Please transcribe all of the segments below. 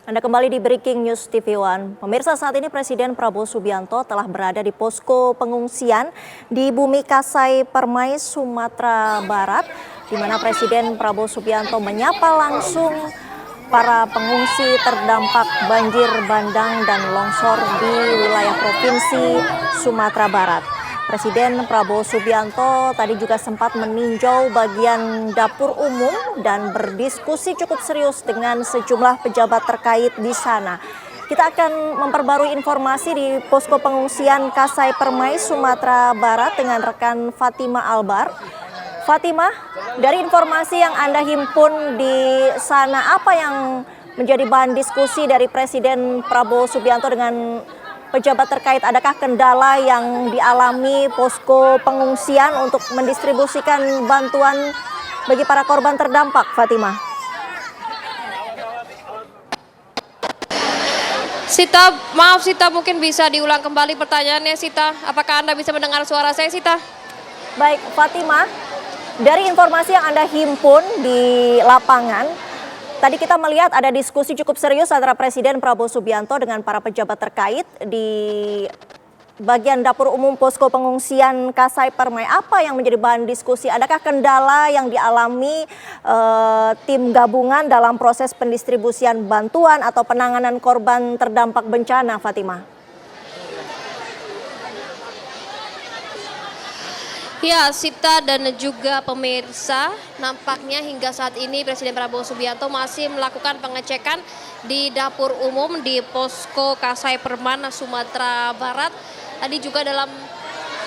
Anda kembali di Breaking News TV One. Pemirsa, saat ini Presiden Prabowo Subianto telah berada di posko pengungsian di Bumi Kasai Permai, Sumatera Barat, di mana Presiden Prabowo Subianto menyapa langsung para pengungsi terdampak banjir bandang dan longsor di wilayah Provinsi Sumatera Barat. Presiden Prabowo Subianto tadi juga sempat meninjau bagian dapur umum dan berdiskusi cukup serius dengan sejumlah pejabat terkait di sana. Kita akan memperbarui informasi di posko pengungsian Kasai Permai, Sumatera Barat dengan rekan Fatima Albar. Fatima, dari informasi yang Anda himpun di sana, apa yang menjadi bahan diskusi dari Presiden Prabowo Subianto dengan pejabat terkait? Adakah kendala yang dialami posko pengungsian untuk mendistribusikan bantuan bagi para korban terdampak, Fatima? Sita, maaf Sita, mungkin bisa diulang kembali pertanyaannya Sita. Apakah Anda bisa mendengar suara saya, Sita? Baik, Fatima, dari informasi yang Anda himpun di lapangan, tadi kita melihat ada diskusi cukup serius antara Presiden Prabowo Subianto dengan para pejabat terkait di bagian dapur umum posko pengungsian Kasai Permai. Apa yang menjadi bahan diskusi? Adakah kendala yang dialami tim gabungan dalam proses pendistribusian bantuan atau penanganan korban terdampak bencana, Fatima? Ya, Sita dan juga pemirsa, nampaknya hingga saat ini Presiden Prabowo Subianto masih melakukan pengecekan di dapur umum di posko Kasai Permai, Sumatera Barat. Tadi juga dalam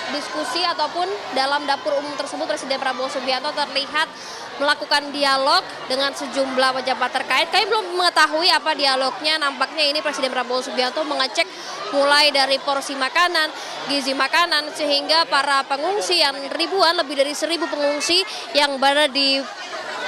diskusi ataupun dalam dapur umum tersebut Presiden Prabowo Subianto terlihat melakukan dialog dengan sejumlah pejabat terkait. Kami belum mengetahui apa dialognya. Nampaknya ini Presiden Prabowo Subianto mengecek mulai dari porsi makanan, gizi makanan, sehingga para pengungsi yang ribuan, lebih dari 1.000 pengungsi yang berada di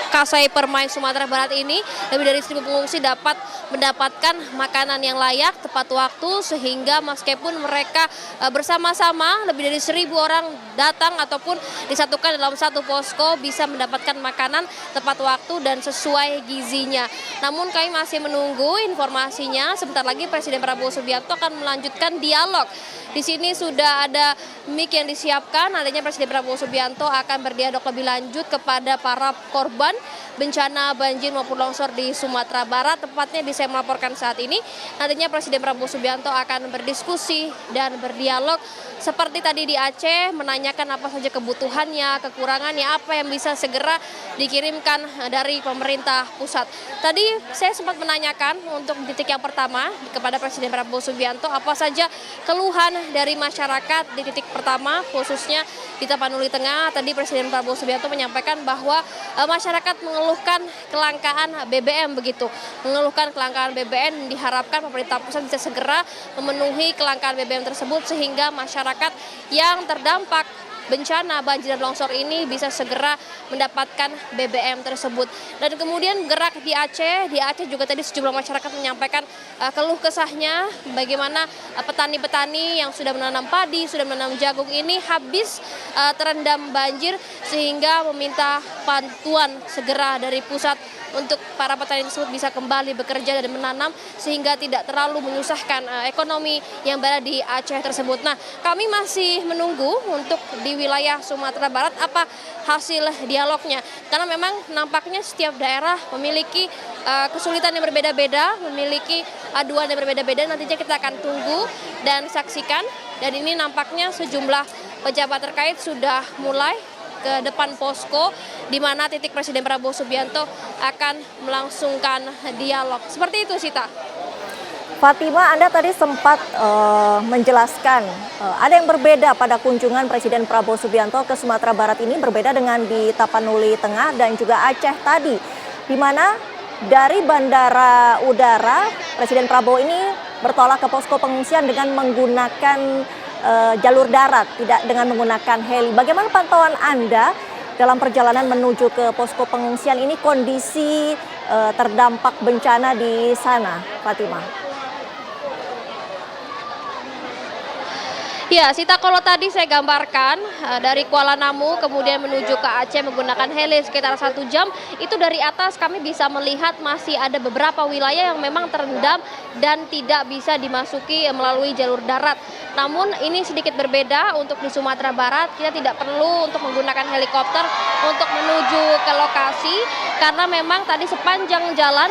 Kasai Permai, Sumatera Barat ini, lebih dari 1.000 pengungsi dapat mendapatkan makanan yang layak tepat waktu, sehingga meskipun mereka bersama-sama lebih dari 1.000 orang datang ataupun disatukan dalam satu posko bisa mendapatkan makanan tepat waktu dan sesuai gizinya. Namun kami masih menunggu informasinya. Sebentar lagi Presiden Prabowo Subianto akan melanjutkan dialog. Di sini sudah ada mic yang disiapkan, nantinya Presiden Prabowo Subianto akan berdialog lebih lanjut kepada para korban bencana banjir maupun longsor di Sumatera Barat. Tepatnya di saya melaporkan saat ini, nantinya Presiden Prabowo Subianto akan berdiskusi dan berdialog seperti tadi di Aceh, menanyakan apa saja kebutuhannya, kekurangannya, apa yang bisa segera dikirimkan dari pemerintah pusat. Tadi saya sempat menanyakan untuk titik yang pertama kepada Presiden Prabowo Subianto, apa saja keluhan dari masyarakat di titik pertama, khususnya di Tapanuli Tengah. Tadi Presiden Prabowo Subianto menyampaikan bahwa masyarakat mengeluhkan kelangkaan BBM begitu. Mengeluhkan kelangkaan BBM, diharapkan pemerintah pusat bisa segera memenuhi kelangkaan BBM tersebut sehingga masyarakat yang terdampak bencana banjir dan longsor ini bisa segera mendapatkan BBM tersebut. Dan kemudian gerak di Aceh juga tadi sejumlah masyarakat menyampaikan keluh kesahnya bagaimana petani-petani yang sudah menanam padi, sudah menanam jagung ini habis terendam banjir, sehingga meminta bantuan segera dari pusat untuk para petani tersebut bisa kembali bekerja dan menanam sehingga tidak terlalu menyusahkan ekonomi yang berada di Aceh tersebut. Nah, kami masih menunggu untuk di wilayah Sumatera Barat apa hasil dialognya, karena memang nampaknya setiap daerah memiliki kesulitan yang berbeda-beda, memiliki aduan yang berbeda-beda. Nantinya kita akan tunggu dan saksikan, dan ini nampaknya sejumlah pejabat terkait sudah mulai ke depan posko di mana titik Presiden Prabowo Subianto akan melangsungkan dialog. Seperti itu, Sita. Fatima, Anda tadi sempat menjelaskan ada yang berbeda pada kunjungan Presiden Prabowo Subianto ke Sumatera Barat ini, berbeda dengan di Tapanuli Tengah dan juga Aceh tadi, di mana dari Bandara Udara Presiden Prabowo ini bertolak ke posko pengungsian dengan menggunakan jalur darat, tidak dengan menggunakan heli. Bagaimana pantauan Anda dalam perjalanan menuju ke posko pengungsian ini, kondisi terdampak bencana di sana, Fatima? Ya, Sita, kalau tadi saya gambarkan dari Kuala Namu kemudian menuju ke Aceh menggunakan heli sekitar 1 jam, itu dari atas kami bisa melihat masih ada beberapa wilayah yang memang terendam dan tidak bisa dimasuki melalui jalur darat. Namun ini sedikit berbeda untuk di Sumatera Barat, kita tidak perlu untuk menggunakan helikopter untuk menuju ke lokasi karena memang tadi sepanjang jalan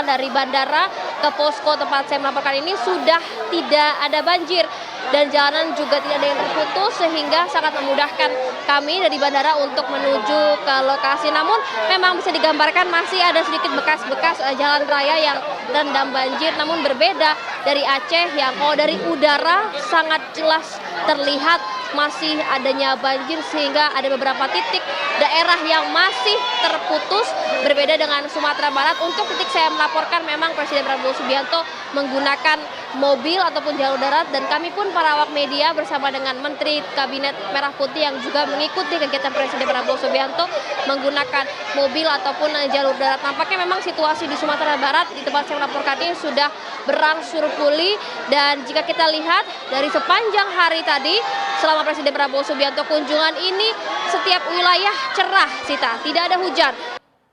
dari bandara ke posko tempat saya melaporkan ini sudah tidak ada banjir dan jalanan juga tidak ada yang terputus sehingga sangat memudahkan kami dari bandara untuk menuju ke lokasi. Namun memang bisa digambarkan masih ada sedikit bekas-bekas jalan raya yang terendam banjir, namun berbeda dari Aceh yang kalau dari udara sangat jelas terlihat masih adanya banjir sehingga ada beberapa titik daerah yang masih terputus, berbeda dengan Sumatera Barat. Untuk titik saya melaporkan memang Presiden Prabowo Subianto menggunakan mobil ataupun jalur darat dan kami pun para awak media bersama dengan Menteri Kabinet Merah Putih yang juga mengikuti kegiatan Presiden Prabowo Subianto menggunakan mobil ataupun jalur darat. Nampaknya memang situasi di Sumatera Barat di tempat saya melaporkan ini sudah berangsur pulih dan jika kita lihat dari sepanjang hari tadi selama Presiden Prabowo Subianto kunjungan ini setiap wilayah cerah, Sita, tidak ada hujan.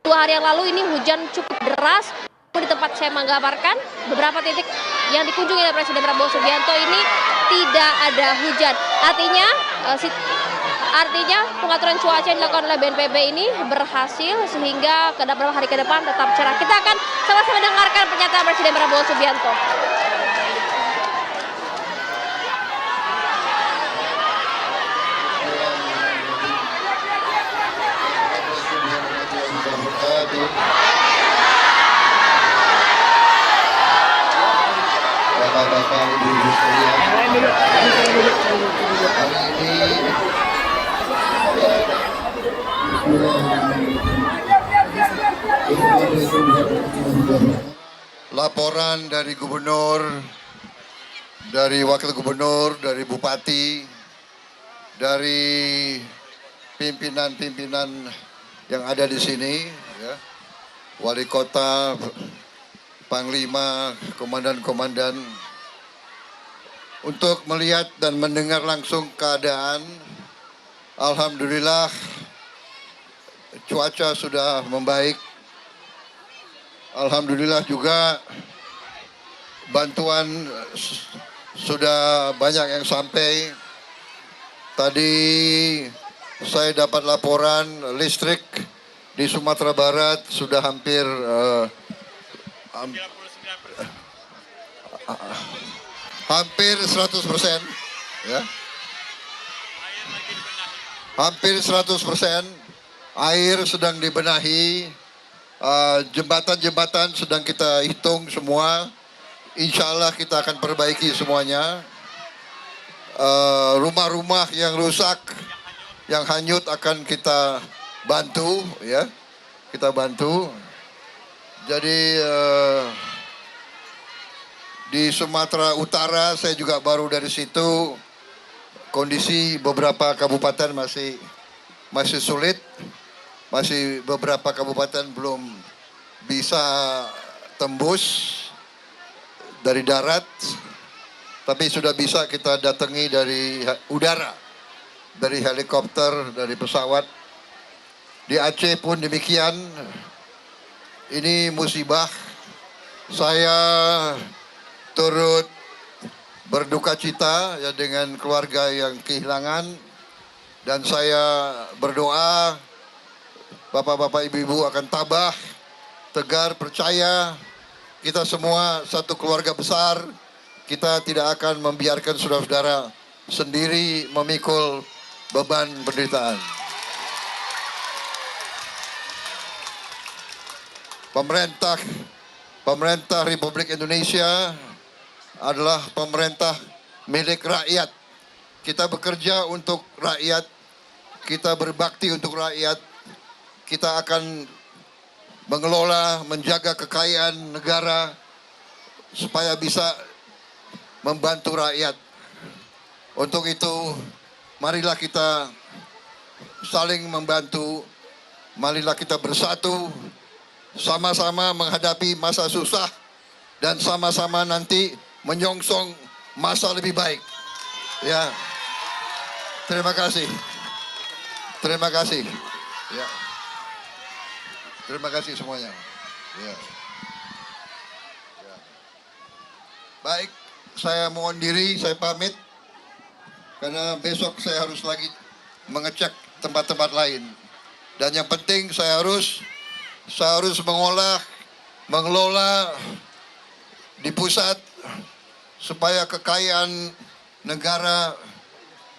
2 hari yang lalu ini hujan cukup deras. Di tempat saya menggambarkan beberapa titik yang dikunjungi oleh Presiden Prabowo Subianto ini tidak ada hujan. Artinya pengaturan cuaca yang dilakukan oleh BNPB ini berhasil sehingga beberapa hari ke depan tetap cerah. Kita akan sama-sama dengarkan pernyataan Presiden Prabowo Subianto. Bapak-bapak, ibu-ibu sekalian, hari ini laporan dari gubernur, dari wakil gubernur, dari bupati, dari pimpinan-pimpinan yang ada di sini, ya, wali kota, panglima, komandan-komandan, untuk melihat dan mendengar langsung keadaan. Alhamdulillah cuaca sudah membaik. Alhamdulillah juga bantuan sudah banyak yang sampai. Tadi saya dapat laporan listrik di Sumatera Barat sudah hampir hampir 100%, ya. Hampir 100%. Air sedang dibenahi, jembatan-jembatan sedang kita hitung semua. Insya Allah kita akan perbaiki semuanya. Rumah-rumah yang rusak, yang hanyut akan kita bantu, ya. Kita bantu. Jadi di Sumatera Utara saya juga baru dari situ. Kondisi beberapa kabupaten masih sulit. Masih beberapa kabupaten belum bisa tembus dari darat. Tapi sudah bisa kita datangi dari udara. Dari helikopter, dari pesawat. Di Aceh pun demikian. Ini musibah. Saya turut berduka cita ya dengan keluarga yang kehilangan, dan saya berdoa bapak-bapak ibu-ibu akan tabah, tegar, percaya kita semua satu keluarga besar. Kita tidak akan membiarkan saudara-saudara sendiri memikul beban penderitaan. Pemerintah Republik Indonesia adalah pemerintah milik rakyat. Kita bekerja untuk rakyat, kita berbakti untuk rakyat, kita akan mengelola, menjaga kekayaan negara supaya bisa membantu rakyat. Untuk itu, marilah kita saling membantu, marilah kita bersatu, sama-sama menghadapi masa susah dan sama-sama nanti menyongsong masa lebih baik. Ya, terima kasih. Terima kasih. Ya, terima kasih semuanya. Ya. Ya. Baik, saya mohon diri, saya pamit. Karena besok saya harus lagi mengecek tempat-tempat lain. Dan yang penting saya harus mengelola di pusat supaya kekayaan negara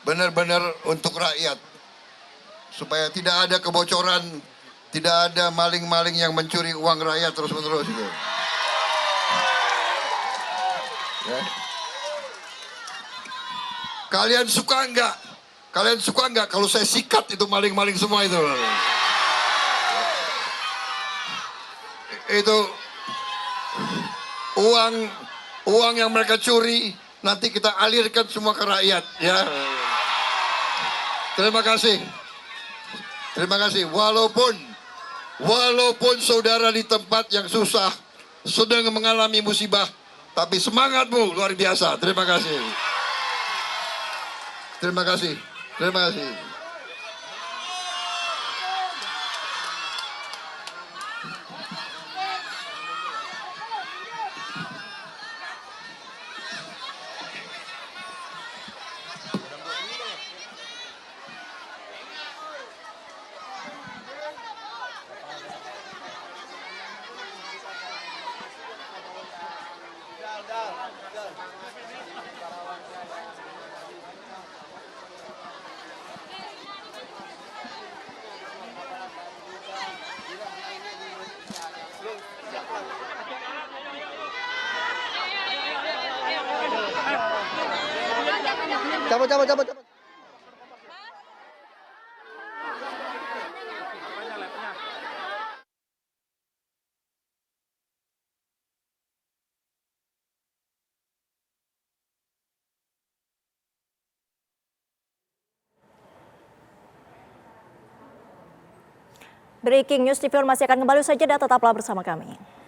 benar-benar untuk rakyat. Supaya tidak ada kebocoran, tidak ada maling-maling yang mencuri uang rakyat terus-menerus. Gitu. Ya. Kalian suka enggak? Kalian suka enggak kalau saya sikat itu maling-maling semua itu? Itu uang yang mereka curi nanti kita alirkan semua ke rakyat, ya. Terima kasih. Terima kasih. Walaupun saudara di tempat yang susah sedang mengalami musibah, tapi semangatmu luar biasa. Terima kasih. Terima kasih. Terima kasih. Cabut. Breaking News TV masih akan kembali saja dan tetaplah bersama kami.